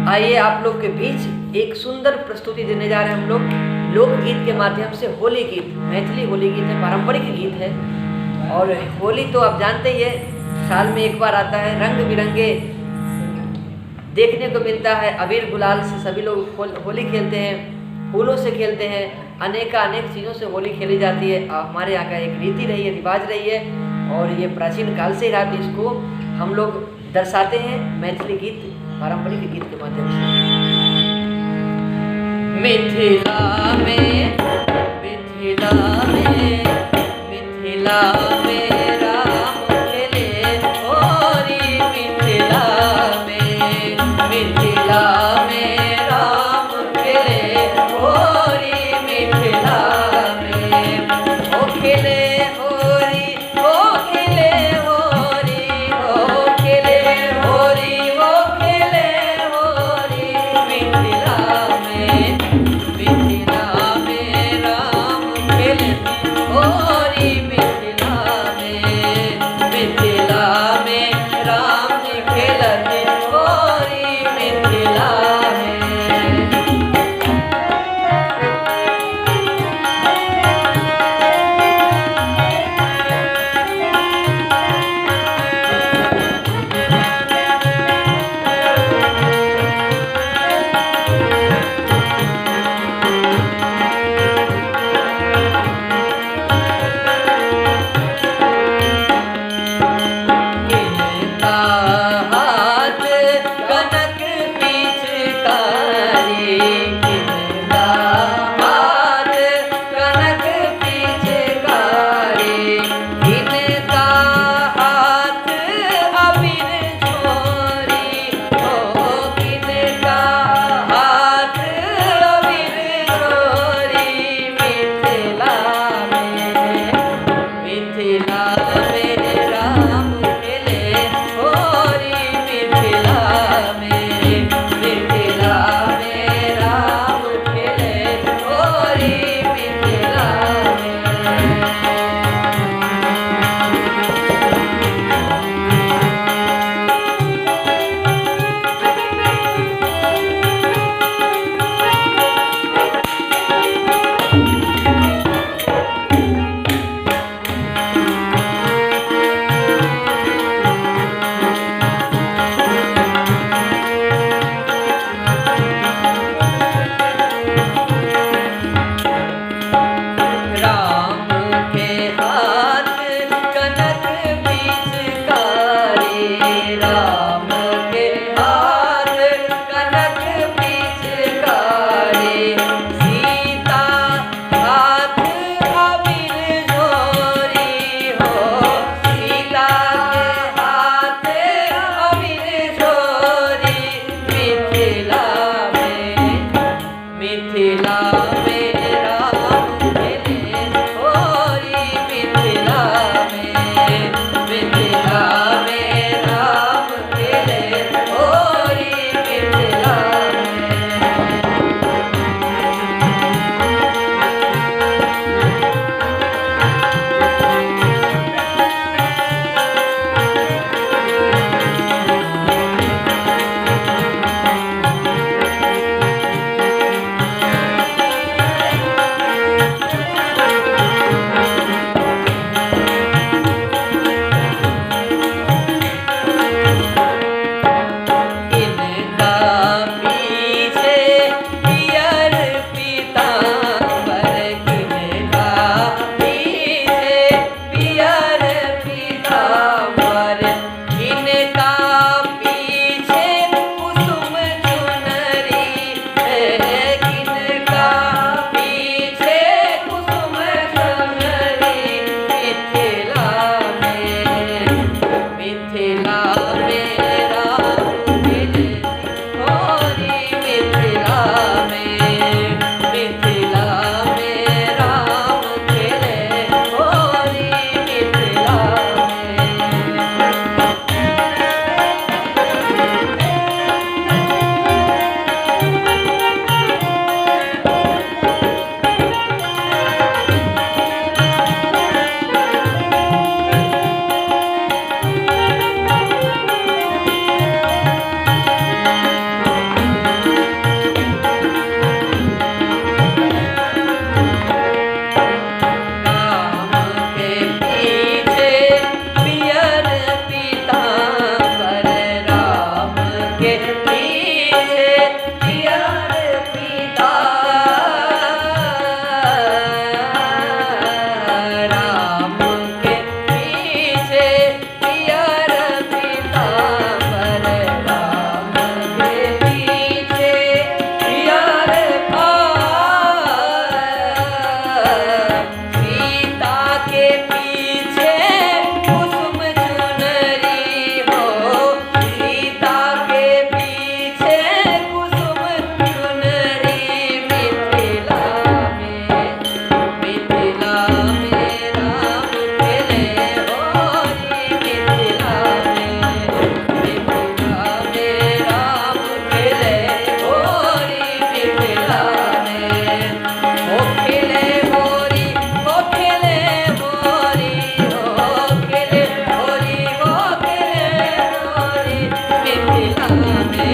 आइए आप लोग के बीच एक सुंदर प्रस्तुति देने जा रहे हैं हम लोग लोकगीत के माध्यम से। होली गीत, मैथिली होली गीत है, पारंपरिक गीत है। और होली तो आप जानते ही है, साल में एक बार आता है। रंग बिरंगे देखने को मिलता है, अबीर गुलाल से सभी लोग होली खेलते हैं, फूलों से खेलते हैं, अनेक चीज़ों से होली खेली जाती है। हमारे यहाँ का एक रीति रही है, रिवाज रही है, और ये प्राचीन काल से ही रहा। इसको हम लोग दर्शाते हैं मैथिली गीत, पारंपरिक गीत के माध्यम से। मिथिला में राम खेले होरी, मिथिला में राम खेले होरी, मिथिला में ओ खेले होरी, ओ खेले होरी, ओ खेले होरी, ओ खेले होरी, मिथिला में राम खेले होरी, मिथिला में राम खेलते होरी, मिथिला में। जाने